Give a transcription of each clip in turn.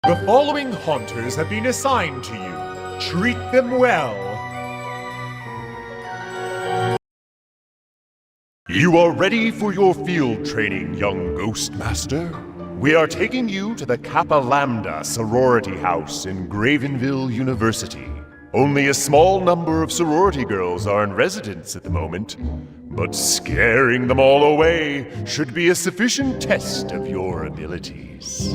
The following haunters have been assigned to you. Treat them well. You are ready for your field training, young Ghostmaster? We are taking you to the Kappa Lambda sorority house in Gravenville University. Only a small number of sorority girls are in residence at the moment, but scaring them all away should be a sufficient test of your abilities.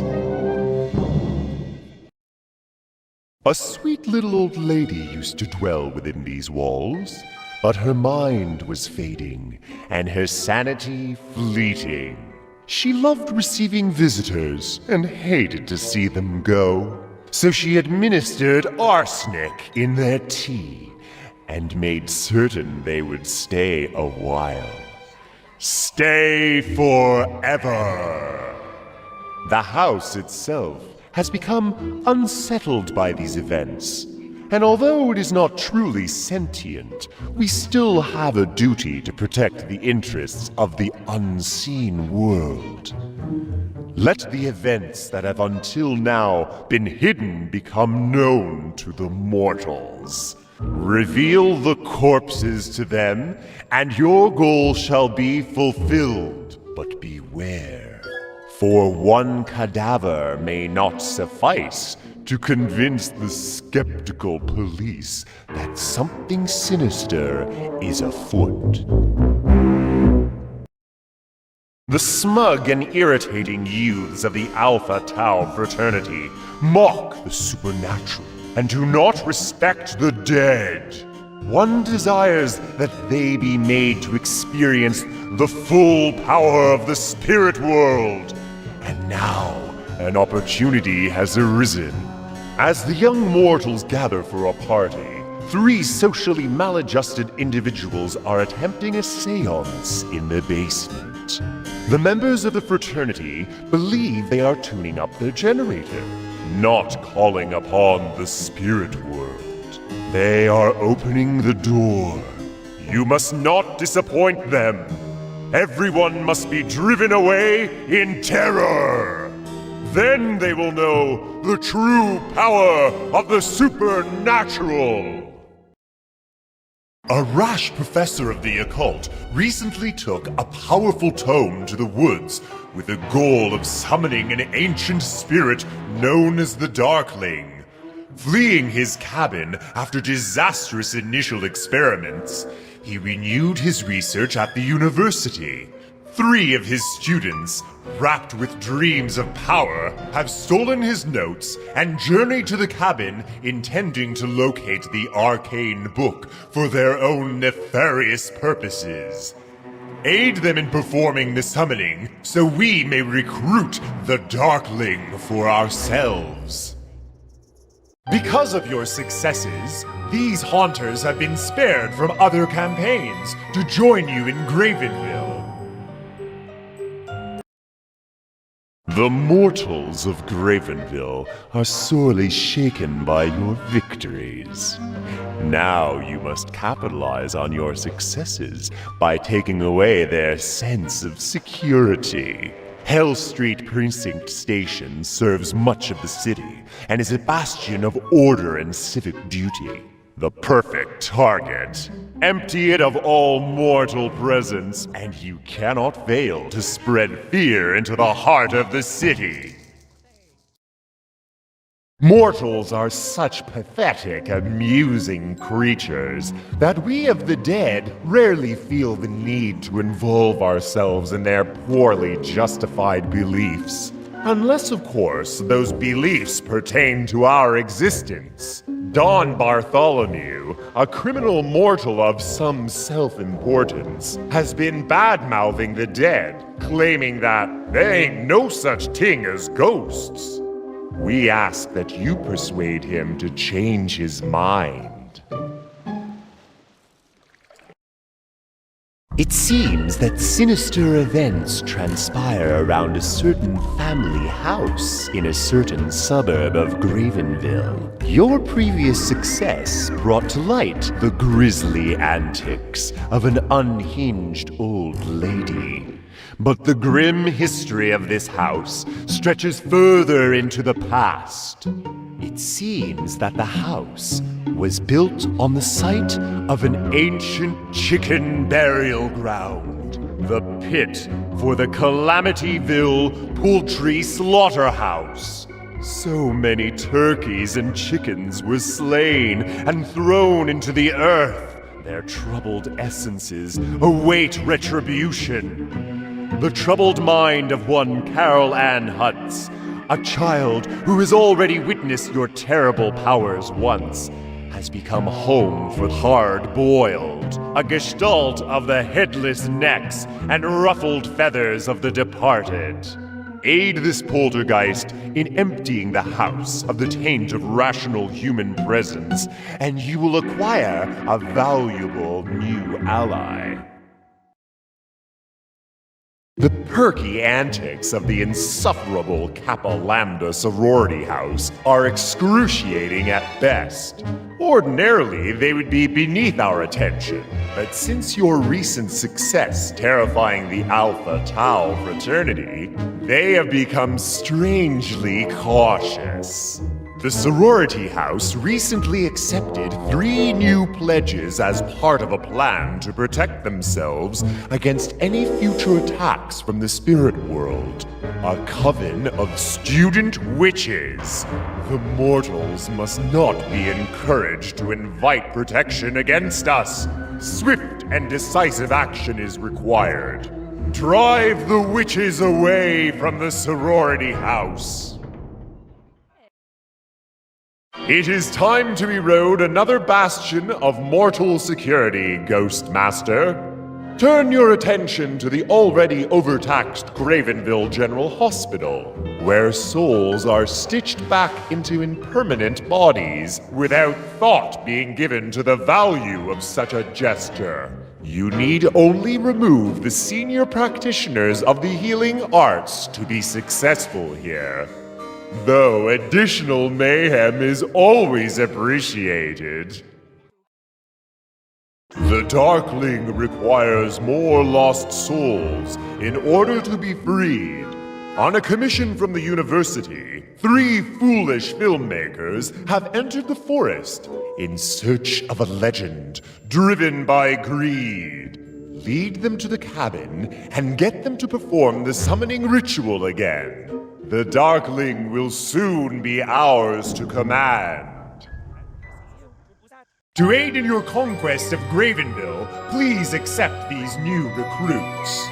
A sweet little old lady used to dwell within these walls, but her mind was fading and her sanity fleeting. She loved receiving visitors and hated to see them go. So she administered arsenic in their tea and made certain they would stay a while. Stay forever! The house itself has become unsettled by these events, and although it is not truly sentient, we still have a duty to protect the interests of the unseen world. Let the events that have until now been hidden become known to the mortals. Reveal the corpses to them, and your goal shall be fulfilled. But beware. For one cadaver may not suffice to convince the skeptical police that something sinister is afoot. The smug and irritating youths of the Alpha Tau fraternity mock the supernatural and do not respect the dead. One desires that they be made to experience the full power of the spirit world. And now, an opportunity has arisen. As the young mortals gather for a party, three socially maladjusted individuals are attempting a seance in the basement. The members of the fraternity believe they are tuning up their generator, not calling upon the spirit world. They are opening the door. You must not disappoint them. Everyone must be driven away in terror. Then they will know the true power of the supernatural. A rash professor of the occult recently took a powerful tome to the woods with the goal of summoning an ancient spirit known as the Darkling. Fleeing his cabin after disastrous initial experiments, he renewed his research at the university. Three of his students, wrapped with dreams of power, have stolen his notes and journeyed to the cabin intending to locate the arcane book for their own nefarious purposes. Aid them in performing the summoning so we may recruit the Darkling for ourselves. Because of your successes, these haunters have been spared from other campaigns to join you in Gravenville. The mortals of Gravenville are sorely shaken by your victories. Now you must capitalize on your successes by taking away their sense of security. Hell Street Precinct Station serves much of the city and is a bastion of order and civic duty. The perfect target. Empty it of all mortal presence, and you cannot fail to spread fear into the heart of the city. Mortals are such pathetic, amusing creatures that we of the dead rarely feel the need to involve ourselves in their poorly justified beliefs. Unless, of course, those beliefs pertain to our existence. Don Bartholomew, a criminal mortal of some self-importance, has been bad-mouthing the dead, claiming that there ain't no such thing as ghosts. We ask that you persuade him to change his mind. It seems that sinister events transpire around a certain family house in a certain suburb of Gravenville. Your previous success brought to light the grisly antics of an unhinged old lady. But the grim history of this house stretches further into the past. It seems that the house was built on the site of an ancient chicken burial ground, the pit for the Calamityville Poultry Slaughterhouse. So many turkeys and chickens were slain and thrown into the earth. Their troubled essences await retribution. The troubled mind of one Carol Ann Hutz, a child who has already witnessed your terrible powers once, has become home for hard-boiled, a gestalt of the headless necks and ruffled feathers of the departed. Aid this poltergeist in emptying the house of the taint of rational human presence, and you will acquire a valuable new ally. The perky antics of the insufferable Kappa Lambda sorority house are excruciating at best. Ordinarily, they would be beneath our attention, but since your recent success terrifying the Alpha Tau fraternity, they have become strangely cautious. The sorority house recently accepted 3 new pledges as part of a plan to protect themselves against any future attacks from the spirit world. A coven of student witches. The mortals must not be encouraged to invite protection against us. Swift and decisive action is required. Drive the witches away from the sorority house. It is time to erode another bastion of mortal security, Ghost Master. Turn your attention to the already overtaxed Gravenville General Hospital, where souls are stitched back into impermanent bodies without thought being given to the value of such a gesture. You need only remove the senior practitioners of the healing arts to be successful here. Though additional mayhem is always appreciated. The Darkling requires more lost souls in order to be freed. On a commission from the university, 3 foolish filmmakers have entered the forest in search of a legend driven by greed. Lead them to the cabin and get them to perform the summoning ritual again. The Darkling will soon be ours to command. To aid in your conquest of Gravenville, please accept these new recruits.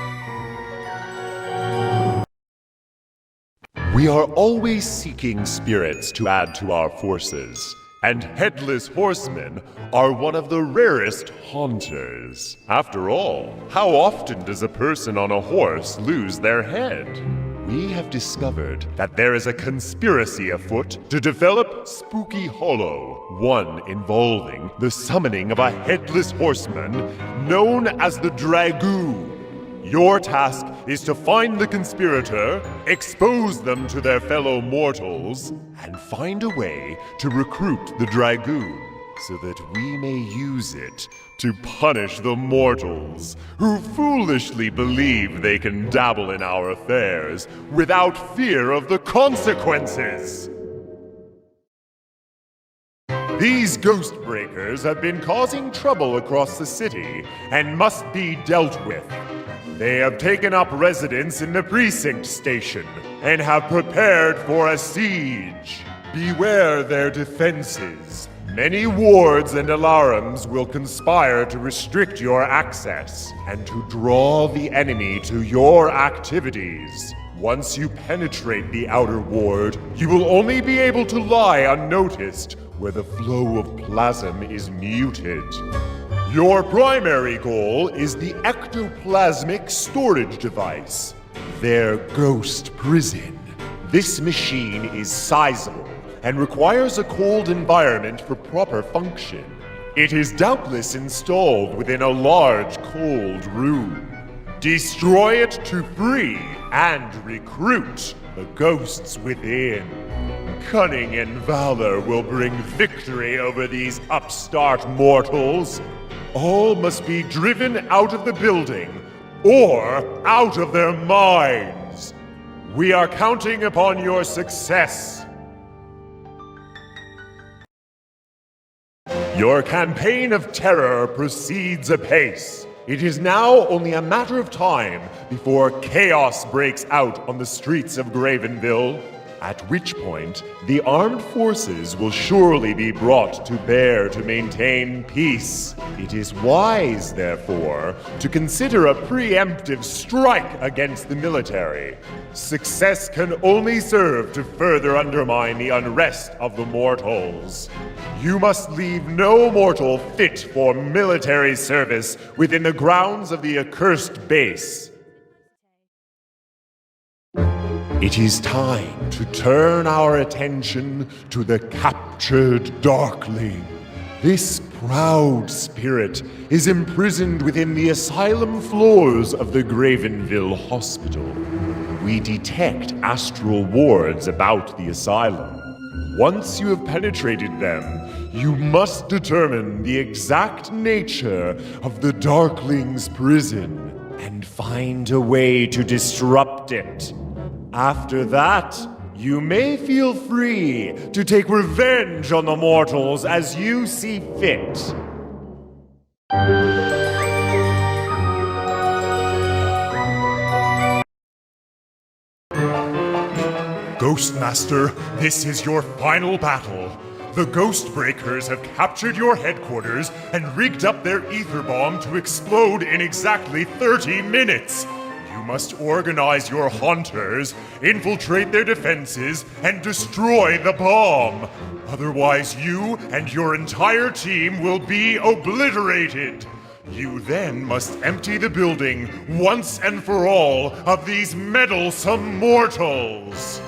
We are always seeking spirits to add to our forces, and Headless Horsemen are one of the rarest haunters. After all, how often does a person on a horse lose their head? We have discovered that there is a conspiracy afoot to develop Spooky Hollow, one involving the summoning of a headless horseman known as the Dragoon. Your task is to find the conspirator, expose them to their fellow mortals, and find a way to recruit the Dragoon so that we may use it to punish the mortals who foolishly believe they can dabble in our affairs without fear of the consequences. These ghost breakers have been causing trouble across the city and must be dealt with. They have taken up residence in the precinct station and have prepared for a siege. Beware their defenses. Many wards and alarms will conspire to restrict your access and to draw the enemy to your activities. Once you penetrate the outer ward, you will only be able to lie unnoticed where the flow of plasm is muted. Your primary goal is the ectoplasmic storage device, their ghost prison. This machine is sizable and requires a cold environment for proper function. It is doubtless installed within a large cold room. Destroy it to free and recruit the ghosts within. Cunning and valor will bring victory over these upstart mortals. All must be driven out of the building or out of their minds. We are counting upon your success. Your campaign of terror proceeds apace. It is now only a matter of time before chaos breaks out on the streets of Gravenville, at which point the armed forces will surely be brought to bear to maintain peace. It is wise, therefore, to consider a preemptive strike against the military. Success can only serve to further undermine the unrest of the mortals. You must leave no mortal fit for military service within the grounds of the accursed base. It is time to turn our attention to the captured Darkling. This proud spirit is imprisoned within the asylum floors of the Gravenville Hospital. We detect astral wards about the asylum. Once you have penetrated them, you must determine the exact nature of the Darkling's prison and find a way to disrupt it. After that, you may feel free to take revenge on the mortals as you see fit. Ghostmaster, this is your final battle. The Ghostbreakers have captured your headquarters and rigged up their ether bomb to explode in exactly 30 minutes. You must organize your hunters, infiltrate their defenses, and destroy the bomb. Otherwise, you and your entire team will be obliterated. You then must empty the building once and for all of these meddlesome mortals.